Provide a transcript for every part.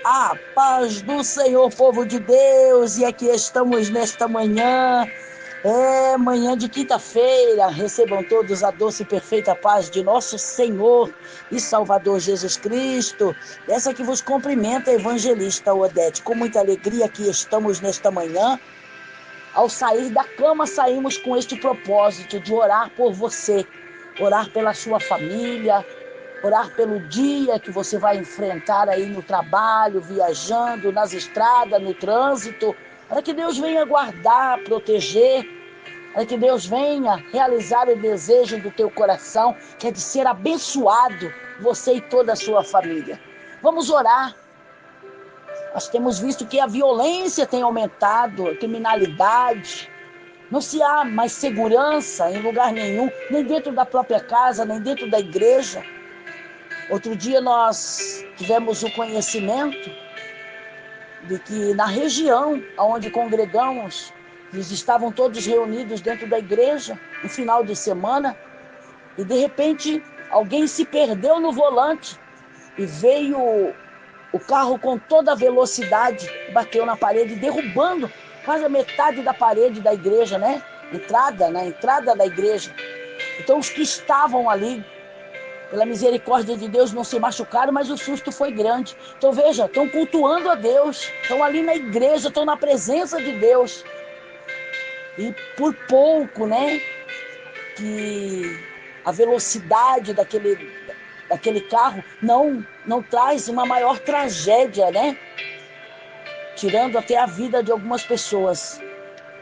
A paz do Senhor, povo de Deus, e aqui estamos nesta manhã, manhã de quinta-feira. Recebam todos a doce e perfeita paz de nosso Senhor e Salvador Jesus Cristo. Essa que vos cumprimenta a evangelista Odete. Com muita alegria aqui estamos nesta manhã. Ao sair da cama, saímos com este propósito de orar por você, orar pela sua família, orar pelo dia que você vai enfrentar aí no trabalho, viajando, nas estradas, no trânsito, para que Deus venha guardar, proteger, para que Deus venha realizar o desejo do teu coração, que é de ser abençoado, você e toda a sua família. Vamos orar. Nós temos visto que a violência tem aumentado, a criminalidade. Não se há mais segurança em lugar nenhum, nem dentro da própria casa, nem dentro da igreja. Outro dia nós tivemos o conhecimento de que na região onde congregamos, eles estavam todos reunidos dentro da igreja, no final de semana, e de repente alguém se perdeu no volante e veio o carro com toda a velocidade, bateu na parede, derrubando quase a metade da parede da igreja, né? Na entrada da igreja. Então os que estavam ali, pela misericórdia de Deus, não se machucaram, mas o susto foi grande. Então veja, estão cultuando a Deus, estão ali na igreja, estão na presença de Deus. E por pouco, né, que a velocidade daquele carro não traz uma maior tragédia, né? Tirando até a vida de algumas pessoas.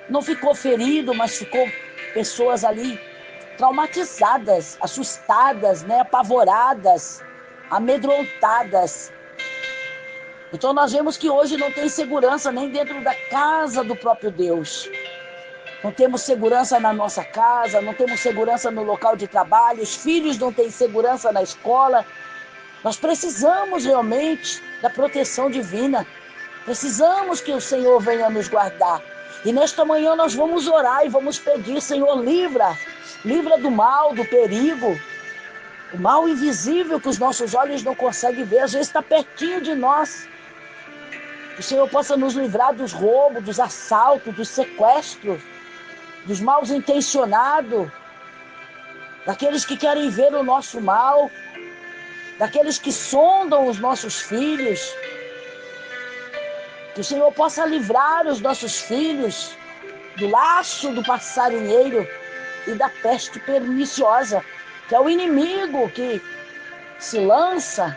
Não ficou ferido, mas ficou pessoas ali traumatizadas, assustadas, né? Apavoradas, amedrontadas. Então nós vemos que hoje não tem segurança nem dentro da casa do próprio Deus. Não temos segurança na nossa casa, não temos segurança no local de trabalho, os filhos não têm segurança na escola. Nós precisamos realmente da proteção divina. Precisamos que o Senhor venha nos guardar. E nesta manhã nós vamos orar e vamos pedir: Senhor, livra do mal, do perigo, o mal invisível que os nossos olhos não conseguem ver, às vezes está pertinho de nós. Que o Senhor possa nos livrar dos roubos, dos assaltos, dos sequestros, dos mal intencionados, daqueles que querem ver o nosso mal, daqueles que sondam os nossos filhos. Que o Senhor possa livrar os nossos filhos do laço do passarinheiro e da peste perniciosa, que é o inimigo que se lança,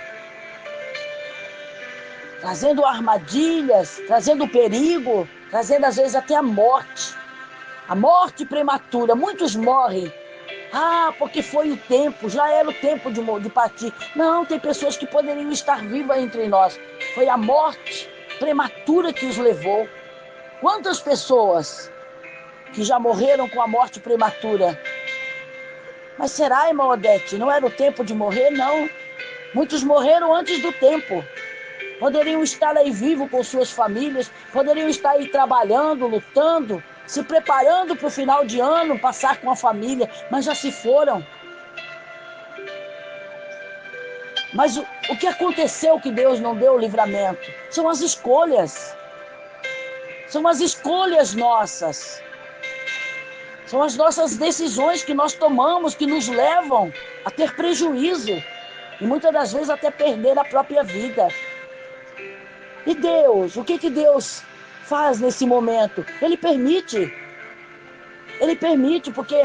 trazendo armadilhas, trazendo perigo, trazendo às vezes até a morte prematura. Muitos morrem, porque foi o tempo, já era o tempo de partir. Não, tem pessoas que poderiam estar vivas entre nós. Foi a morte prematura que os levou. Quantas pessoas que já morreram com a morte prematura? Mas será, irmã Odete, não era o tempo de morrer? Não. Muitos morreram antes do tempo. Poderiam estar aí vivos com suas famílias, poderiam estar aí trabalhando, lutando, se preparando para o final de ano, passar com a família, mas já se foram. Mas o que aconteceu que Deus não deu o livramento? São as escolhas. São as escolhas nossas. São as nossas decisões que nós tomamos que nos levam a ter prejuízo. E muitas das vezes até perder a própria vida. E Deus, o que Deus faz nesse momento? Ele permite. Ele permite, porque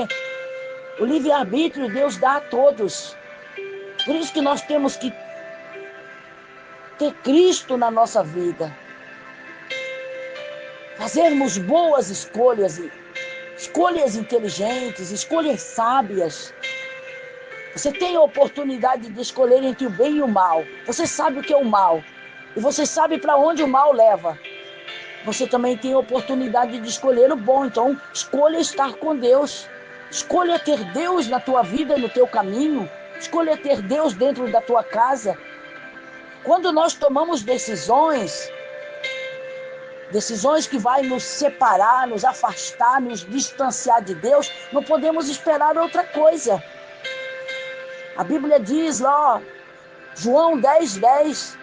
o livre-arbítrio Deus dá a todos. Por isso que nós temos que ter Cristo na nossa vida. Fazermos boas escolhas, escolhas inteligentes, escolhas sábias. Você tem a oportunidade de escolher entre o bem e o mal. Você sabe o que é o mal. E você sabe para onde o mal leva. Você também tem a oportunidade de escolher o bom. Então, escolha estar com Deus. Escolha ter Deus na tua vida e no teu caminho. Escolha ter Deus dentro da tua casa. Quando nós tomamos decisões que vai nos separar, nos afastar, nos distanciar de Deus, não podemos esperar outra coisa. A Bíblia diz lá, João 10:10,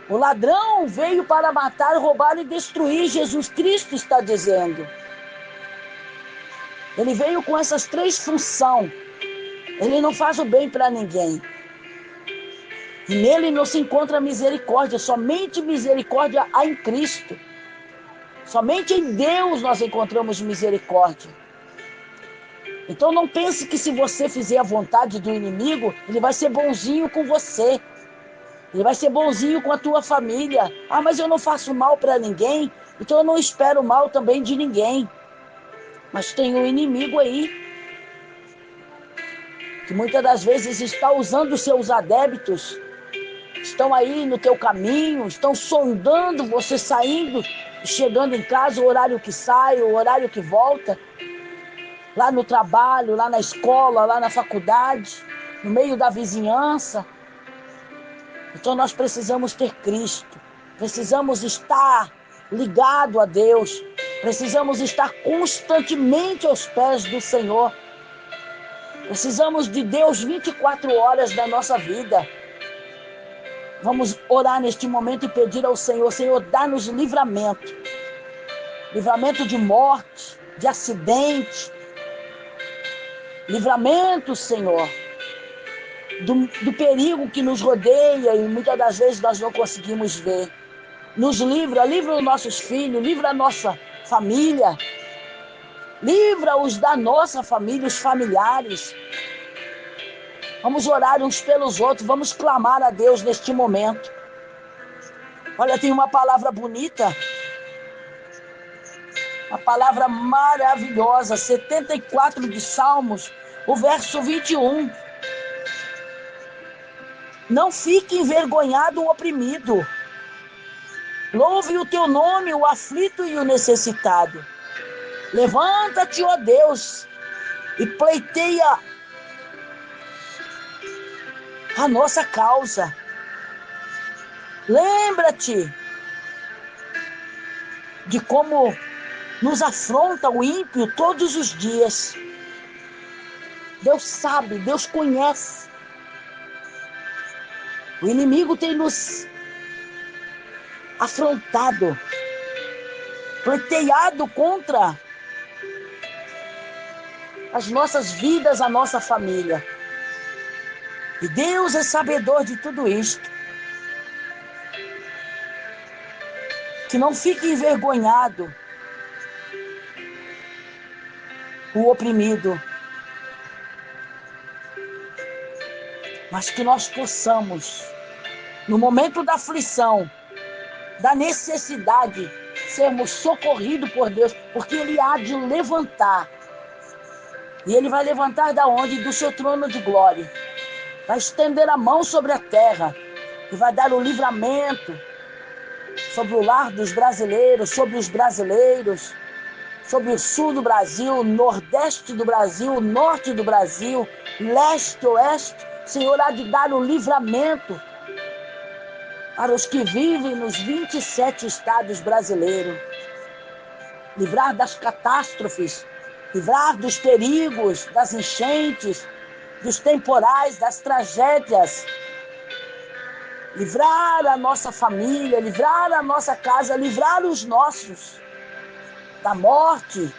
O ladrão veio para matar, roubar e destruir, Jesus Cristo está dizendo. Ele veio com essas 3 funções. Ele não faz o bem para ninguém. E nele não se encontra misericórdia, somente misericórdia há em Cristo. Somente em Deus nós encontramos misericórdia. Então não pense que se você fizer a vontade do inimigo, ele vai ser bonzinho com você. Ele vai ser bonzinho com a tua família. Ah, mas eu não faço mal para ninguém, então eu não espero mal também de ninguém. Mas tem um inimigo aí, que muitas das vezes está usando os seus adébitos, estão aí no teu caminho, estão sondando você saindo e chegando em casa, o horário que sai, o horário que volta, lá no trabalho, lá na escola, lá na faculdade, no meio da vizinhança. Então nós precisamos ter Cristo, precisamos estar ligado a Deus, precisamos estar constantemente aos pés do Senhor. Precisamos de Deus 24 horas da nossa vida. Vamos orar neste momento e pedir ao Senhor: Senhor, dá-nos livramento. Livramento de morte, de acidente. Livramento, Senhor, do perigo que nos rodeia e muitas das vezes nós não conseguimos ver. Nos livra os nossos filhos, livra a nossa família. Livra-os da nossa família, os familiares. Vamos orar uns pelos outros, vamos clamar a Deus neste momento. Olha, tem uma palavra bonita, uma palavra maravilhosa, 74 de Salmos, o verso 21. Não fique envergonhado o oprimido. Louve o teu nome, o aflito e o necessitado. Levanta-te, ó Deus, e pleiteia a nossa causa. Lembra-te de como nos afronta o ímpio todos os dias. Deus sabe, Deus conhece. O inimigo tem nos afrontado, pleiteado contra as nossas vidas, a nossa família. E Deus é sabedor de tudo isto. Que não fique envergonhado o oprimido, mas que nós possamos, no momento da aflição, da necessidade, sermos socorridos por Deus, porque Ele há de levantar. E Ele vai levantar da onde? Do seu trono de glória. Vai estender a mão sobre a terra e vai dar o livramento sobre o lar dos brasileiros, sobre os brasileiros, sobre o sul do Brasil, nordeste do Brasil, norte do Brasil, leste, oeste. O Senhor há de dar o livramento para os que vivem nos 27 estados brasileiros. Livrar das catástrofes, livrar dos perigos, das enchentes, dos temporais, das tragédias. Livrar a nossa família, livrar a nossa casa, livrar os nossos da morte,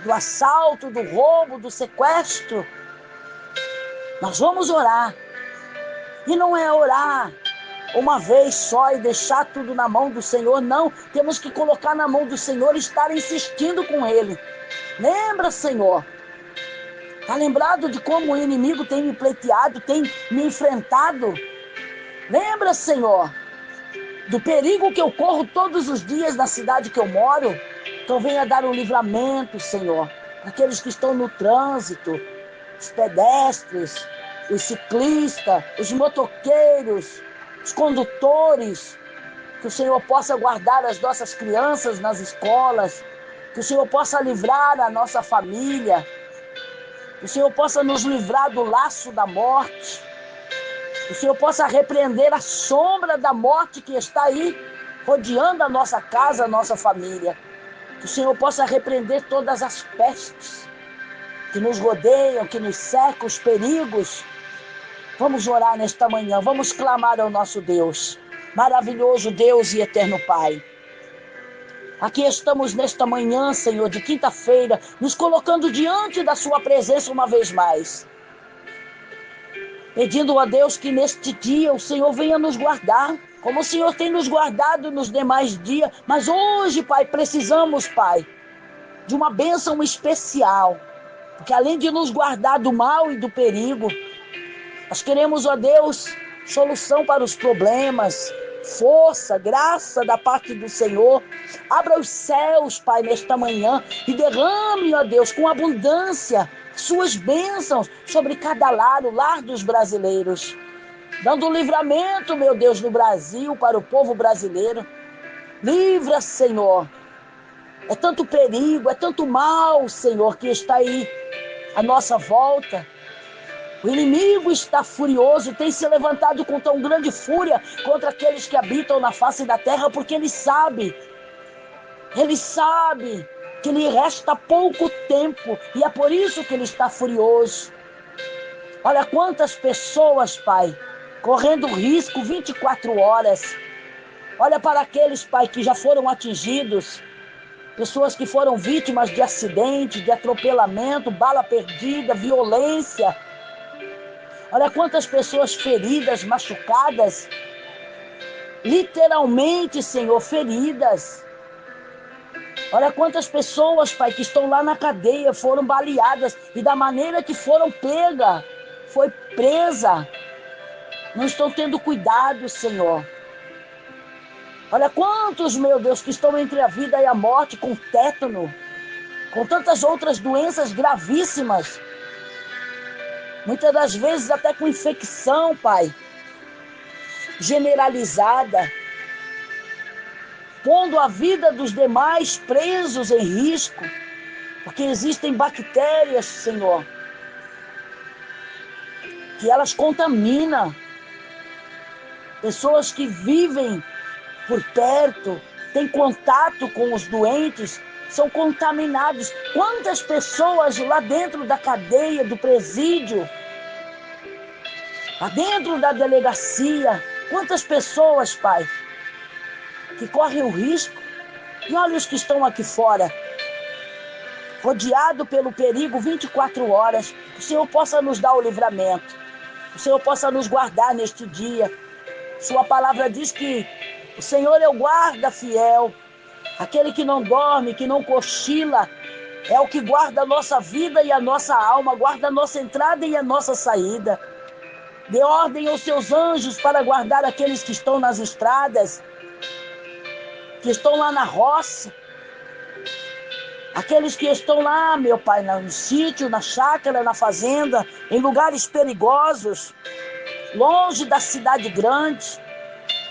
do assalto, do roubo, do sequestro. Nós vamos orar. E não é orar uma vez só e deixar tudo na mão do Senhor, não. Temos que colocar na mão do Senhor e estar insistindo com Ele. Lembra, Senhor? Está lembrado de como o inimigo tem me pleiteado, tem me enfrentado? Lembra, Senhor, do perigo que eu corro todos os dias na cidade que eu moro? Então venha dar um livramento, Senhor, para aqueles que estão no trânsito, os pedestres, os ciclistas, os motoqueiros, os condutores. Que o Senhor possa guardar as nossas crianças nas escolas, que o Senhor possa livrar a nossa família, que o Senhor possa nos livrar do laço da morte, que o Senhor possa repreender a sombra da morte que está aí, rodeando a nossa casa, a nossa família. Que o Senhor possa repreender todas as pestes que nos rodeiam, que nos cercam, os perigos. Vamos orar nesta manhã, vamos clamar ao nosso Deus. Maravilhoso Deus e eterno Pai. Aqui estamos nesta manhã, Senhor, de quinta-feira, nos colocando diante da sua presença uma vez mais. Pedindo a Deus que neste dia o Senhor venha nos guardar, como o Senhor tem nos guardado nos demais dias. Mas hoje, Pai, precisamos, Pai, de uma bênção especial. Porque além de nos guardar do mal e do perigo, nós queremos, ó Deus, solução para os problemas, força, graça da parte do Senhor. Abra os céus, Pai, nesta manhã e derrame, ó Deus, com abundância suas bênçãos sobre cada lar, o lar dos brasileiros. Dando livramento, meu Deus, no Brasil, para o povo brasileiro. Livra, Senhor. É tanto perigo, é tanto mal, Senhor, que está aí à nossa volta. O inimigo está furioso, tem se levantado com tão grande fúria contra aqueles que habitam na face da terra, porque ele sabe que lhe resta pouco tempo, e é por isso que ele está furioso. Olha quantas pessoas, Pai, correndo risco 24 horas. Olha para aqueles, Pai, que já foram atingidos, pessoas que foram vítimas de acidente, de atropelamento, bala perdida, violência. Olha quantas pessoas feridas, machucadas, literalmente, Senhor, feridas. Olha quantas pessoas, Pai, que estão lá na cadeia, foram baleadas e da maneira que foram pega, foi presa. Não estão tendo cuidado, Senhor. Olha quantos, meu Deus, que estão entre a vida e a morte, com tétano, com tantas outras doenças gravíssimas. Muitas das vezes até com infecção, Pai, generalizada, pondo a vida dos demais presos em risco, porque existem bactérias, Senhor, que elas contaminam. Pessoas que vivem por perto, têm contato com os doentes, são contaminados. Quantas pessoas lá dentro da cadeia, do presídio, lá dentro da delegacia, quantas pessoas, Pai, que correm o risco, e olha os que estão aqui fora, rodeado pelo perigo 24 horas, que o Senhor possa nos dar o livramento, o Senhor possa nos guardar neste dia. Sua palavra diz que o Senhor é o guarda fiel, aquele que não dorme, que não cochila, é o que guarda a nossa vida e a nossa alma, guarda a nossa entrada e a nossa saída. Dê ordem aos seus anjos para guardar aqueles que estão nas estradas, que estão lá na roça, aqueles que estão lá, meu Pai, no sítio, na chácara, na fazenda, em lugares perigosos, longe da cidade grande,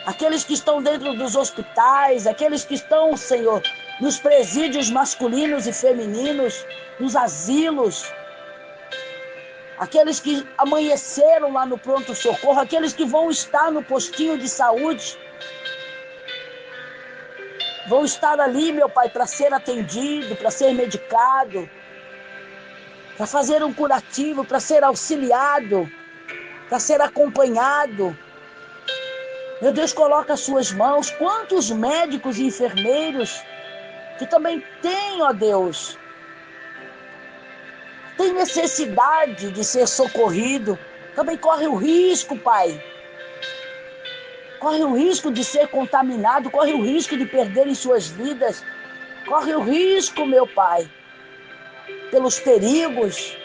aqueles que estão dentro dos hospitais, aqueles que estão, Senhor, nos presídios masculinos e femininos, nos asilos, aqueles que amanheceram lá no pronto-socorro, aqueles que vão estar no postinho de saúde, vão estar ali, meu Pai, para ser atendido, para ser medicado, para fazer um curativo, para ser auxiliado, para ser acompanhado. Meu Deus, coloca as suas mãos. Quantos médicos e enfermeiros que também têm, ó Deus, tem necessidade de ser socorrido, também corre o risco, Pai. Corre o risco de ser contaminado, corre o risco de perderem suas vidas, corre o risco, meu Pai, pelos perigos.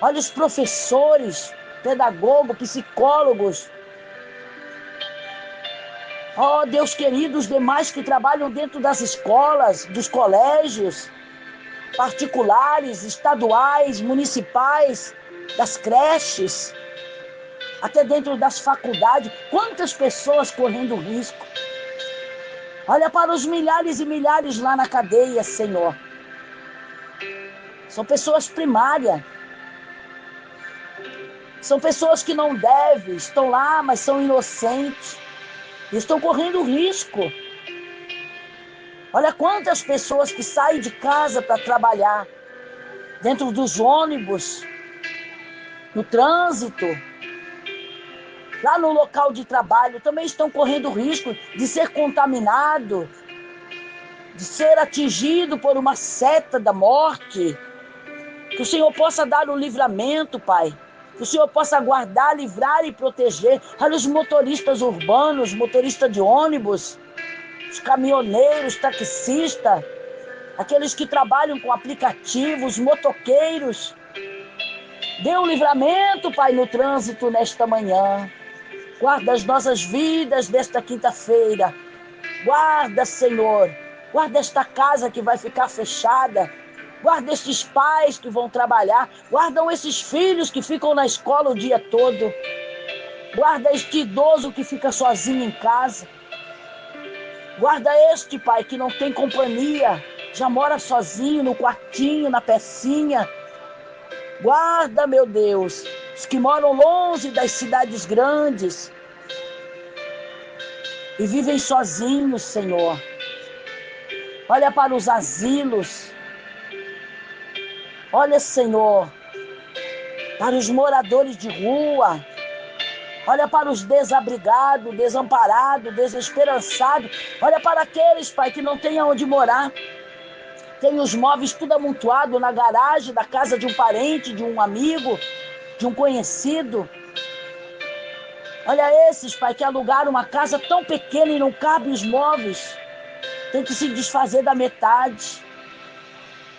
Olha os professores, pedagogos, psicólogos. Ó Deus querido, os demais que trabalham dentro das escolas, dos colégios, particulares, estaduais, municipais, das creches, até dentro das faculdades. Quantas pessoas correndo risco. Olha para os milhares e milhares lá na cadeia, Senhor. São pessoas primárias. São pessoas que não devem, estão lá, mas são inocentes. Estão correndo risco. Olha quantas pessoas que saem de casa para trabalhar, dentro dos ônibus, no trânsito, lá no local de trabalho, também estão correndo risco de ser contaminado, de ser atingido por uma seta da morte. Que o Senhor possa dar o livramento, Pai. Que o Senhor possa guardar, livrar e proteger. Olha os motoristas urbanos, motoristas de ônibus, os caminhoneiros, taxistas, aqueles que trabalham com aplicativos, motoqueiros. Dê um livramento, Pai, no trânsito nesta manhã. Guarda as nossas vidas desta quinta-feira. Guarda, Senhor. Guarda esta casa que vai ficar fechada. Guarda estes pais que vão trabalhar. Guardam esses filhos que ficam na escola o dia todo. Guarda este idoso que fica sozinho em casa. Guarda este, Pai, que não tem companhia. Já mora sozinho no quartinho, na pecinha. Guarda, meu Deus, os que moram longe das cidades grandes e vivem sozinhos, Senhor. Olha para os asilos. Olha, Senhor, para os moradores de rua. Olha para os desabrigados, desamparados, desesperançados. Olha para aqueles, Pai, que não têm onde morar. Tem os móveis tudo amontoado na garagem da casa de um parente, de um amigo, de um conhecido. Olha esses, Pai, que alugaram uma casa tão pequena e não cabem os móveis. Tem que se desfazer da metade.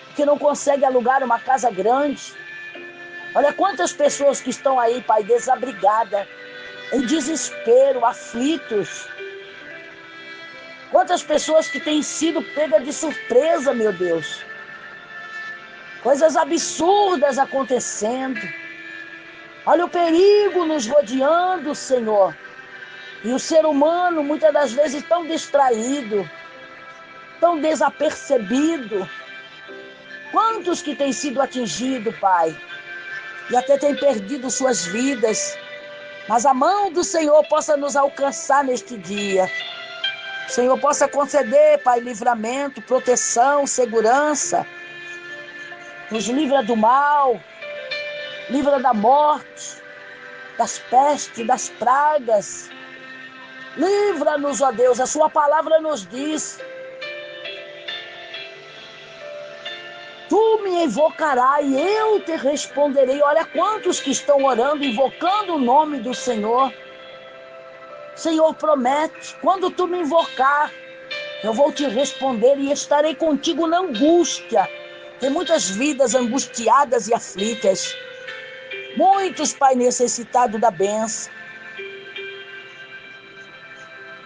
Porque não consegue alugar uma casa grande. Olha quantas pessoas que estão aí, Pai, desabrigadas, em desespero, aflitos. Quantas pessoas que têm sido pegas de surpresa, meu Deus. Coisas absurdas acontecendo. Olha o perigo nos rodeando, Senhor. E o ser humano, muitas das vezes, tão distraído, tão desapercebido. Quantos que têm sido atingidos, Pai, e até têm perdido suas vidas. Mas a mão do Senhor possa nos alcançar neste dia. O Senhor possa conceder, Pai, livramento, proteção, segurança. Nos livra do mal, livra da morte, das pestes, das pragas. Livra-nos, ó Deus, a sua palavra nos diz. Tu me invocarás e eu te responderei. Olha quantos que estão orando, invocando o nome do Senhor. Senhor promete, quando tu me invocar, eu vou te responder e estarei contigo na angústia. Tem muitas vidas angustiadas e aflitas. Muitos, Pai, necessitados da bênção.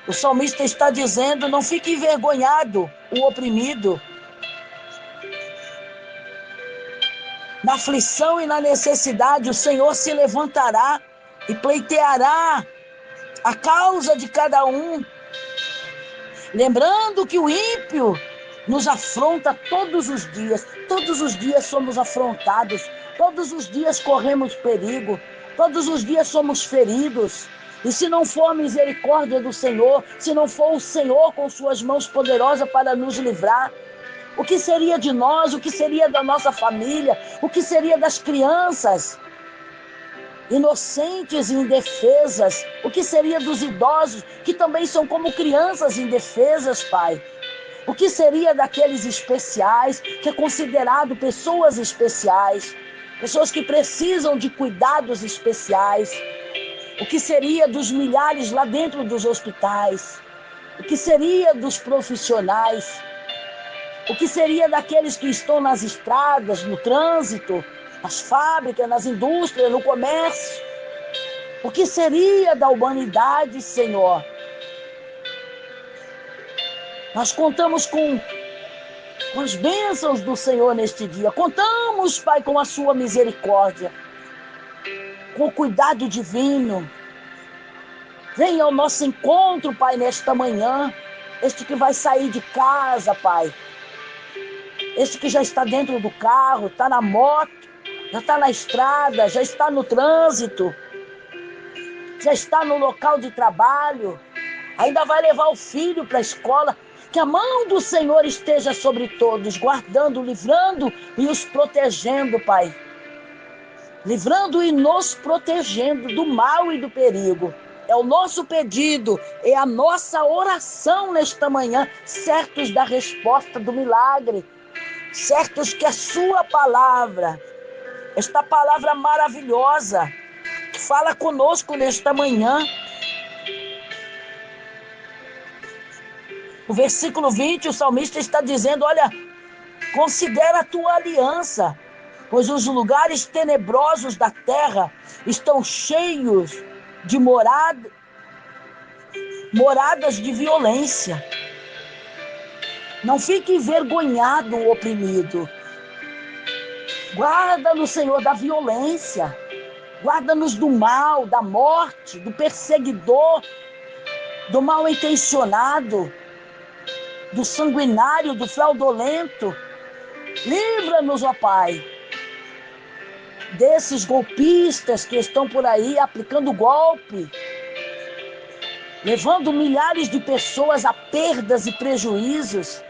O salmista está dizendo, não fique envergonhado o oprimido. Na aflição e na necessidade, o Senhor se levantará e pleiteará a causa de cada um. Lembrando que o ímpio nos afronta todos os dias. Todos os dias somos afrontados. Todos os dias corremos perigo. Todos os dias somos feridos. E se não for a misericórdia do Senhor, se não for o Senhor com suas mãos poderosas para nos livrar, o que seria de nós? O que seria da nossa família? O que seria das crianças inocentes e indefesas? O que seria dos idosos, que também são como crianças indefesas, Pai? O que seria daqueles especiais, que é considerado pessoas especiais, pessoas que precisam de cuidados especiais? O que seria dos milhares lá dentro dos hospitais? O que seria dos profissionais? O que seria daqueles que estão nas estradas, no trânsito, nas fábricas, nas indústrias, no comércio? O que seria da humanidade, Senhor? Nós contamos com as bênçãos do Senhor neste dia. Contamos, Pai, com a sua misericórdia, com o cuidado divino. Venha ao nosso encontro, Pai, nesta manhã. Este que vai sair de casa, Pai. Este que já está dentro do carro, está na moto, já está na estrada, já está no trânsito, já está no local de trabalho, ainda vai levar o filho para a escola. Que a mão do Senhor esteja sobre todos, guardando, livrando e os protegendo, Pai. Livrando e nos protegendo do mal e do perigo. é o nosso pedido, é a nossa oração nesta manhã, certos da resposta do milagre, certos que a sua palavra, esta palavra maravilhosa, fala conosco nesta manhã. O versículo 20, o salmista está dizendo, olha, considera a tua aliança, pois os lugares tenebrosos da terra estão cheios de moradas de violência. Não fique envergonhado o oprimido. Guarda-nos, Senhor, da violência. Guarda-nos do mal, da morte, do perseguidor, do mal intencionado, do sanguinário, do fraudulento. Livra-nos, ó Pai, desses golpistas que estão por aí aplicando golpe, levando milhares de pessoas a perdas e prejuízos.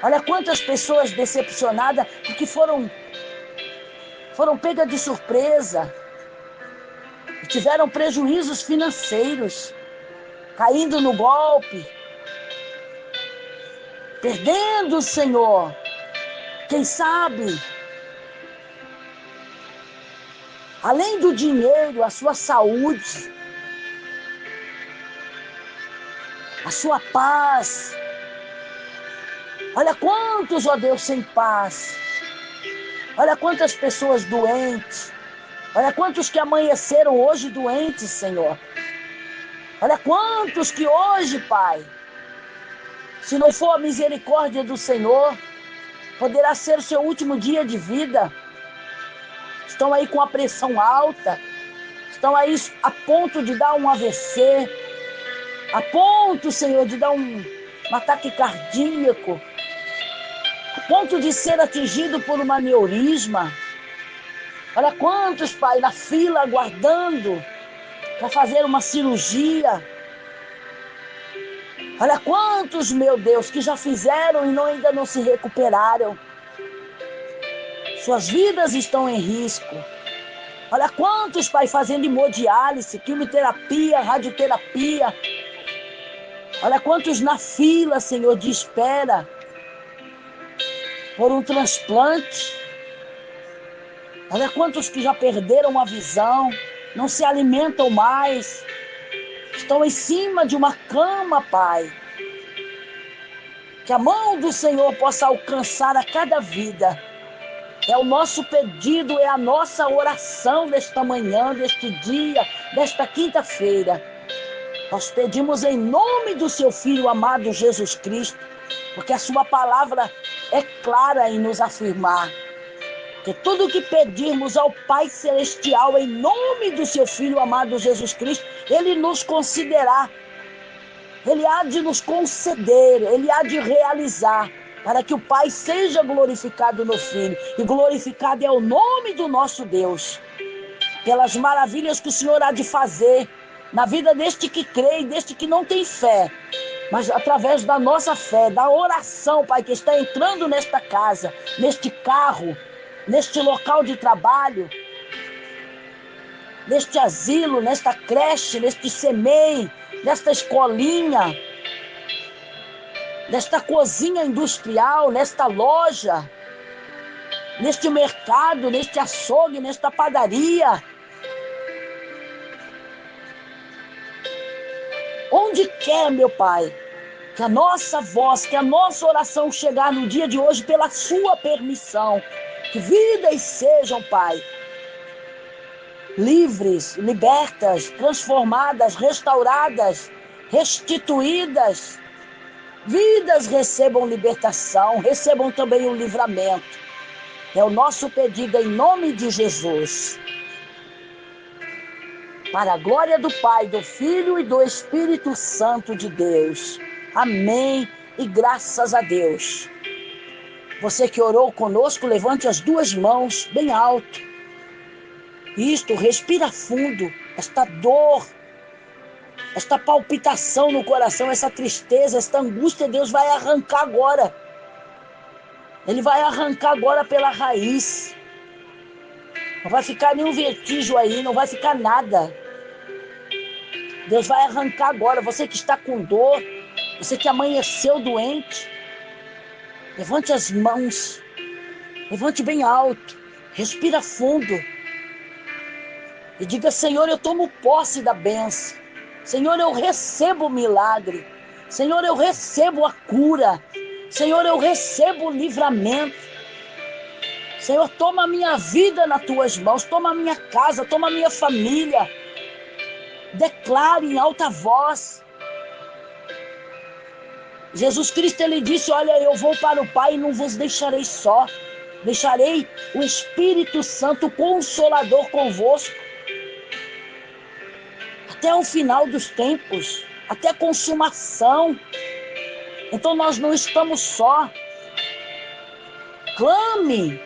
Olha quantas pessoas decepcionadas porque foram pegas de surpresa, tiveram prejuízos financeiros, caindo no golpe, perdendo, Senhor, quem sabe, além do dinheiro, a sua saúde, a sua paz. Olha quantos, ó Deus, sem paz. Olha quantas pessoas doentes. Olha quantos que amanheceram hoje doentes, Senhor. Olha quantos que hoje, Pai, se não for a misericórdia do Senhor, poderá ser o seu último dia de vida. Estão aí com a pressão alta, estão aí a ponto de dar um AVC, a ponto, Senhor, de dar um ataque cardíaco, a ponto de ser atingido por um aneurisma. Olha quantos, Pai, na fila aguardando para fazer uma cirurgia. Olha quantos, meu Deus, que já fizeram e ainda não se recuperaram. Suas vidas estão em risco. Olha quantos, Pai, fazendo hemodiálise, quimioterapia, radioterapia. Olha quantos na fila, Senhor, de espera por um transplante. Olha quantos que já perderam a visão, não se alimentam mais, estão em cima de uma cama, Pai. Que a mão do Senhor possa alcançar a cada vida. É o nosso pedido, é a nossa oração desta manhã, deste dia, desta quinta-feira. Nós pedimos em nome do seu Filho amado Jesus Cristo, porque a sua palavra é clara em nos afirmar que tudo que pedirmos ao Pai Celestial em nome do seu Filho amado Jesus Cristo, Ele nos concederá. Ele há de nos conceder, Ele há de realizar, para que o Pai seja glorificado no Filho. E glorificado é o nome do nosso Deus, pelas maravilhas que o Senhor há de fazer na vida deste que crê e deste que não tem fé. Mas através da nossa fé, da oração, Pai, que está entrando nesta casa, neste carro, neste local de trabalho, neste asilo, nesta creche, neste SEMEI, nesta escolinha, nesta cozinha industrial, nesta loja, neste mercado, neste açougue, nesta padaria. Onde quer, meu Pai, que a nossa voz, que a nossa oração chegar no dia de hoje pela sua permissão, que vidas sejam, Pai, livres, libertas, transformadas, restauradas, restituídas. Vidas recebam libertação, recebam também o livramento. É o nosso pedido em nome de Jesus. Para a glória do Pai, do Filho e do Espírito Santo de Deus. Amém e graças a Deus. Você que orou conosco, levante as duas mãos bem alto. Isto, respira fundo, esta dor, esta palpitação no coração, essa tristeza, esta angústia, Deus vai arrancar agora. Ele vai arrancar agora pela raiz. Não vai ficar nenhum vertigem aí, não vai ficar nada. Deus vai arrancar agora. Você que está com dor, você que amanheceu doente, levante as mãos, levante bem alto, respira fundo e diga: Senhor, eu tomo posse da bênção. Senhor, eu recebo o milagre. Senhor, eu recebo a cura. Senhor, eu recebo o livramento. Senhor, toma a minha vida nas tuas mãos, toma a minha casa, toma a minha família. Declare em alta voz. Jesus Cristo, ele disse: olha, eu vou para o Pai e não vos deixarei só. Deixarei o Espírito Santo Consolador convosco. Até o final dos tempos, até a consumação. Então nós não estamos só. Clame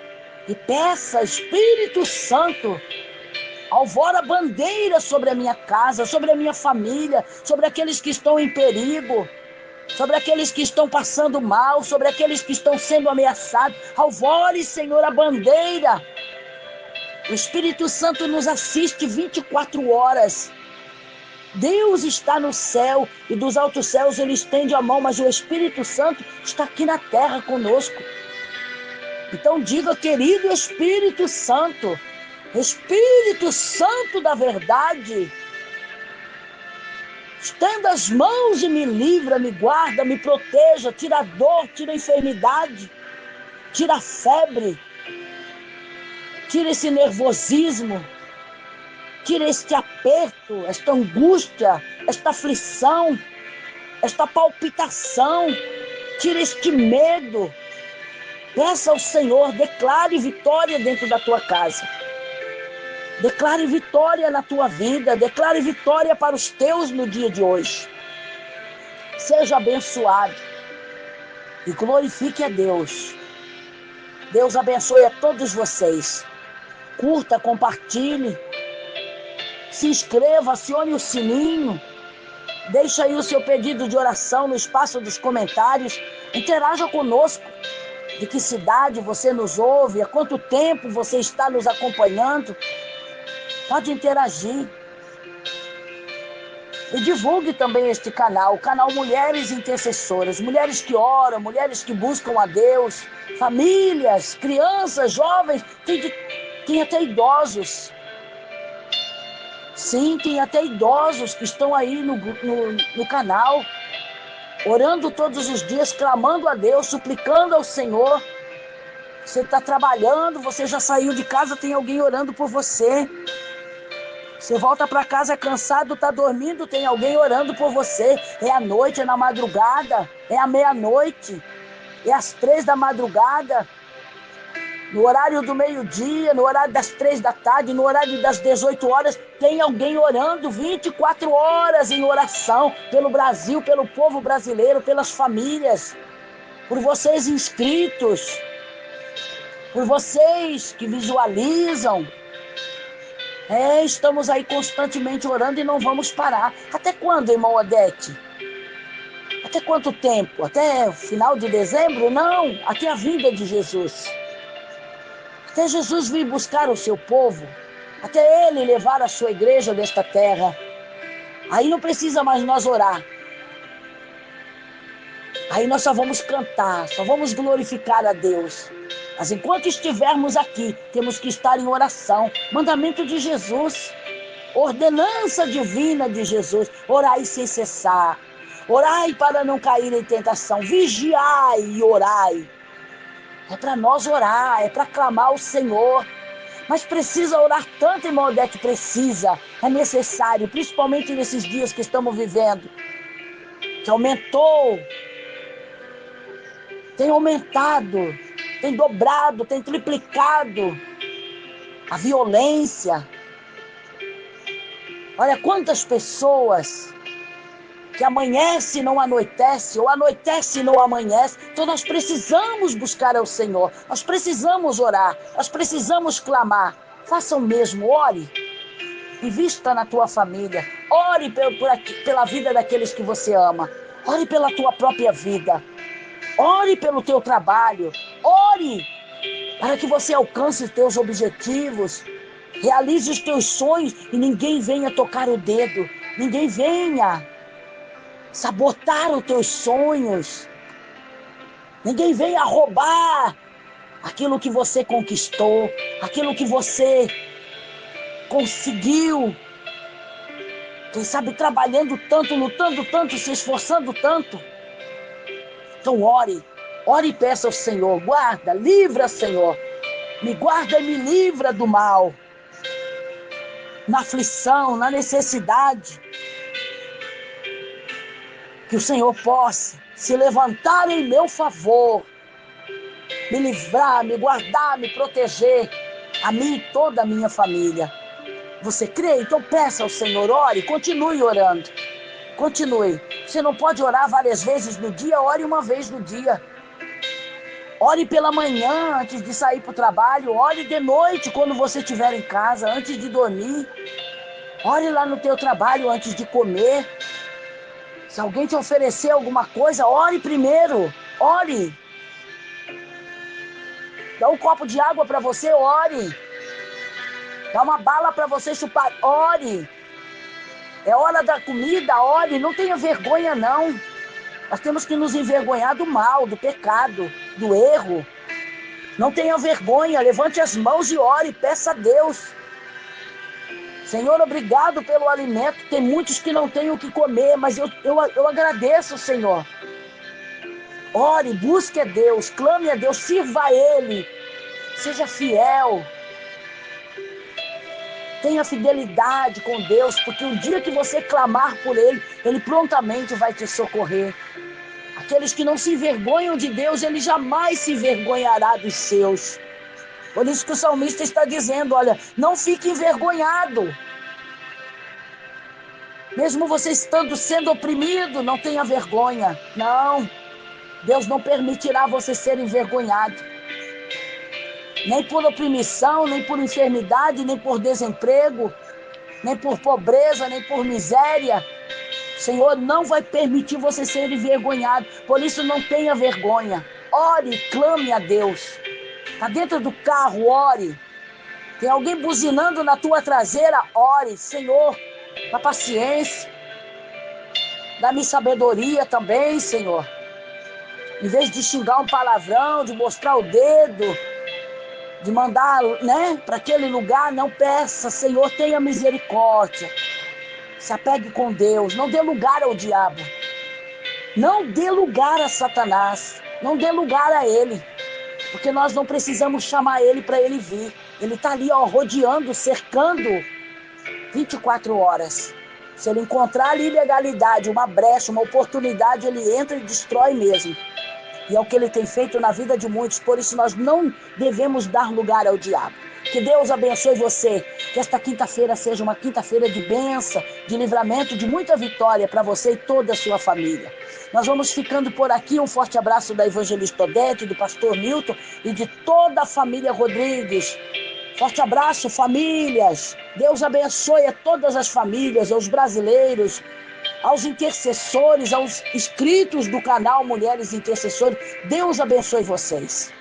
e peça: Espírito Santo, alvora bandeira sobre a minha casa, sobre a minha família, sobre aqueles que estão em perigo, sobre aqueles que estão passando mal, sobre aqueles que estão sendo ameaçados. Alvore, Senhor, a bandeira. O Espírito Santo nos assiste 24 horas. Deus está no céu e dos altos céus ele estende a mão, mas o Espírito Santo está aqui na terra conosco. Então diga: querido Espírito Santo, Espírito Santo da verdade, estenda as mãos e me livra, me guarda, me proteja, tira a dor, tira a enfermidade, tira a febre, tira esse nervosismo, tira este aperto, esta angústia, esta aflição, esta palpitação, tira este medo. Peça ao Senhor, declare vitória dentro da tua casa. Declare vitória na tua vida, declare vitória para os teus no dia de hoje. Seja abençoado e glorifique a Deus. Deus abençoe a todos vocês. Curta, compartilhe, se inscreva, acione o sininho, deixa aí o seu pedido de oração no espaço dos comentários, interaja conosco. De que cidade você nos ouve, há quanto tempo você está nos acompanhando. Pode interagir. E divulgue também este canal, o canal Mulheres Intercessoras, mulheres que oram, mulheres que buscam a Deus, famílias, crianças, jovens, tem até idosos. Sim, tem até idosos que estão aí no canal, orando todos os dias, clamando a Deus, suplicando ao Senhor. Você está trabalhando, você já saiu de casa, tem alguém orando por você. Você volta para casa cansado, está dormindo, tem alguém orando por você. É à noite, é na madrugada, é à meia-noite, é às 3 da madrugada, no horário do meio-dia, no horário das 3 da tarde, no horário das 18 horas, tem alguém orando 24 horas em oração pelo Brasil, pelo povo brasileiro, pelas famílias, por vocês inscritos, por vocês que visualizam. Estamos aí constantemente orando e não vamos parar. Até quando, irmão Odete? Até quanto tempo? Até o final de dezembro? Não, até a vinda de Jesus. Até Jesus vir buscar o seu povo, até Ele levar a sua igreja desta terra. Aí não precisa mais nós orar. Aí nós só vamos cantar, só vamos glorificar a Deus. Mas enquanto estivermos aqui, temos que estar em oração. Mandamento de Jesus, ordenança divina de Jesus. Orai sem cessar. Orai para não cair em tentação. Vigiai e orai. É para nós orar, é para clamar ao Senhor. Mas precisa orar tanto, irmão Odete, precisa. É necessário, principalmente nesses dias que estamos vivendo. Que aumentou. Tem aumentado. Tem dobrado, tem triplicado a violência. Olha quantas pessoas que amanhece e não anoitece, ou anoitece e não amanhece. Então nós precisamos buscar ao Senhor, nós precisamos orar, nós precisamos clamar. Faça o mesmo, ore, invista na tua família, ore pela vida daqueles que você ama, ore pela tua própria vida, ore pelo teu trabalho, ore para que você alcance os teus objetivos, realize os teus sonhos e ninguém venha tocar o dedo. ninguém venha sabotar os teus sonhos, ninguém venha roubar aquilo que você conquistou, aquilo que você conseguiu. Quem sabe trabalhando tanto, lutando tanto, se esforçando tanto. Então ore e peça ao Senhor, guarda, livra, Senhor, me guarda e me livra do mal, na aflição, na necessidade. Que o Senhor possa se levantar em meu favor, me livrar, me guardar, me proteger, a mim e toda a minha família. Você crê? Então peça ao Senhor, ore, continue orando. Continue. Você não pode orar várias vezes no dia, ore uma vez no dia. Ore pela manhã, antes de sair para o trabalho. Ore de noite, quando você estiver em casa, antes de dormir. Ore lá no teu trabalho, antes de comer. Se alguém te oferecer alguma coisa, ore primeiro. Ore. Dá um copo de água para você, ore. Dá uma bala para você chupar, ore. É hora da comida, ore. Não tenha vergonha, não. Nós temos que nos envergonhar do mal, do pecado, do erro. Não tenha vergonha, levante as mãos e ore, peça a Deus. Senhor, obrigado pelo alimento. Tem muitos que não têm o que comer, mas eu agradeço, Senhor. Ore, busque a Deus, clame a Deus, sirva a Ele. Seja fiel. Tenha fidelidade com Deus, porque o dia que você clamar por Ele, Ele prontamente vai te socorrer. Aqueles que não se envergonham de Deus, Ele jamais se envergonhará dos seus. Por isso que o salmista está dizendo, olha, não fique envergonhado. Mesmo você estando sendo oprimido, não tenha vergonha. Não, Deus não permitirá você ser envergonhado. Nem por opressão, nem por enfermidade, nem por desemprego, nem por pobreza, nem por miséria. O Senhor não vai permitir você ser envergonhado. Por isso não tenha vergonha. Ore, clame a Deus. Está dentro do carro, ore. Tem alguém buzinando na tua traseira, ore. Senhor, dá paciência. Dá-me sabedoria também, Senhor. Em vez de xingar um palavrão, de mostrar o dedo, de mandar, para aquele lugar, não peça, Senhor, tenha misericórdia. Se apegue com Deus, não dê lugar ao diabo. Não dê lugar a Satanás, não dê lugar a ele, porque nós não precisamos chamar ele para ele vir. Ele está ali, rodeando, cercando 24 horas. Se ele encontrar ali ilegalidade, uma brecha, uma oportunidade, ele entra e destrói mesmo. E é o que ele tem feito na vida de muitos, por isso nós não devemos dar lugar ao diabo. Que Deus abençoe você, que esta quinta-feira seja uma quinta-feira de bênção, de livramento, de muita vitória para você e toda a sua família. Nós vamos ficando por aqui, um forte abraço da evangelista Odete, do pastor Milton e de toda a família Rodrigues. Forte abraço, famílias. Deus abençoe a todas as famílias, aos brasileiros, aos intercessores, aos inscritos do canal Mulheres Intercessores. Deus abençoe vocês.